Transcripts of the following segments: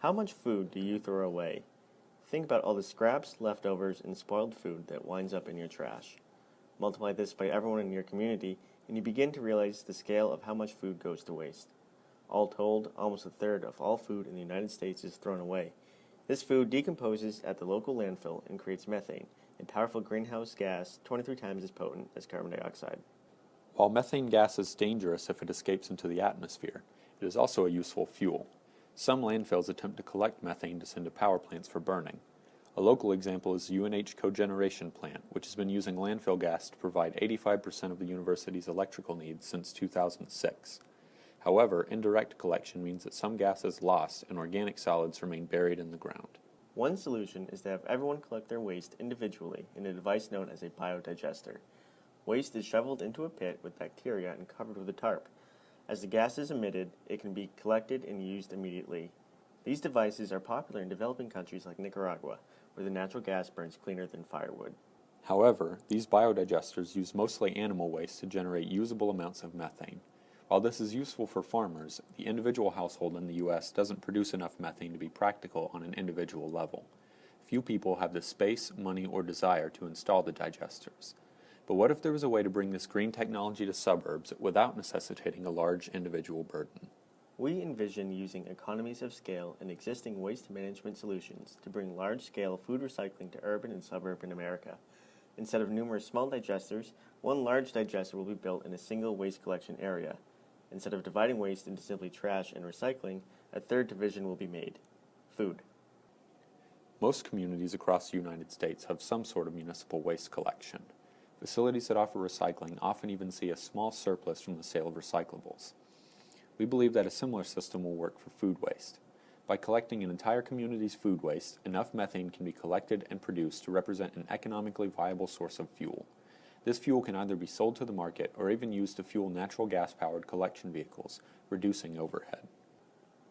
How much food do you throw away? Think about all the scraps, leftovers, and spoiled food that winds up in your trash. Multiply this by everyone in your community, and you begin to realize the scale of how much food goes to waste. All told, almost a third of all food in the United States is thrown away. This food decomposes at the local landfill and creates methane, a powerful greenhouse gas 23 times as potent as carbon dioxide. While methane gas is dangerous if it escapes into the atmosphere, it is also a useful fuel. Some landfills attempt to collect methane to send to power plants for burning. A local example is the UNH cogeneration plant, which has been using landfill gas to provide 85% of the university's electrical needs since 2006. However, indirect collection means that some gas is lost and organic solids remain buried in the ground. One solution is to have everyone collect their waste individually in a device known as a biodigester. Waste is shoveled into a pit with bacteria and covered with a tarp. As the gas is emitted, it can be collected and used immediately. These devices are popular in developing countries like Nicaragua, where the natural gas burns cleaner than firewood. However, these biodigesters use mostly animal waste to generate usable amounts of methane. While this is useful for farmers, the individual household in the U.S. doesn't produce enough methane to be practical on an individual level. Few people have the space, money, or desire to install the digesters. But what if there was a way to bring this green technology to suburbs without necessitating a large individual burden? We envision using economies of scale and existing waste management solutions to bring large-scale food recycling to urban and suburban America. Instead of numerous small digesters, one large digester will be built in a single waste collection area. Instead of dividing waste into simply trash and recycling, a third division will be made: food. Most communities across the United States have some sort of municipal waste collection. Facilities that offer recycling often even see a small surplus from the sale of recyclables. We believe that a similar system will work for food waste. By collecting an entire community's food waste, enough methane can be collected and produced to represent an economically viable source of fuel. This fuel can either be sold to the market or even used to fuel natural gas-powered collection vehicles, reducing overhead.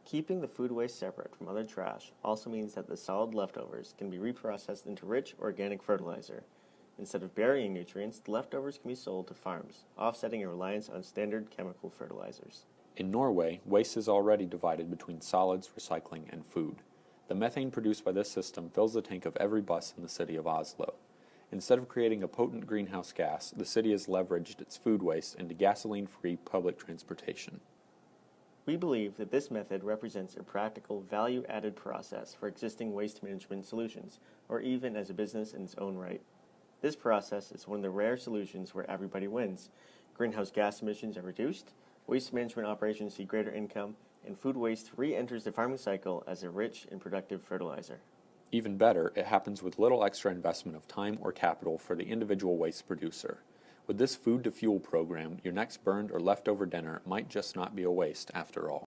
Keeping the food waste separate from other trash also means that the solid leftovers can be reprocessed into rich organic fertilizer. Instead of burying nutrients, the leftovers can be sold to farms, offsetting a reliance on standard chemical fertilizers. In Norway, waste is already divided between solids, recycling, and food. The methane produced by this system fills the tank of every bus in the city of Oslo. Instead of creating a potent greenhouse gas, the city has leveraged its food waste into gasoline-free public transportation. We believe that this method represents a practical, value-added process for existing waste management solutions, or even as a business in its own right. This process is one of the rare solutions where everybody wins. Greenhouse gas emissions are reduced, waste management operations see greater income, and food waste re-enters the farming cycle as a rich and productive fertilizer. Even better, it happens with little extra investment of time or capital for the individual waste producer. With this food-to-fuel program, your next burned or leftover dinner might just not be a waste after all.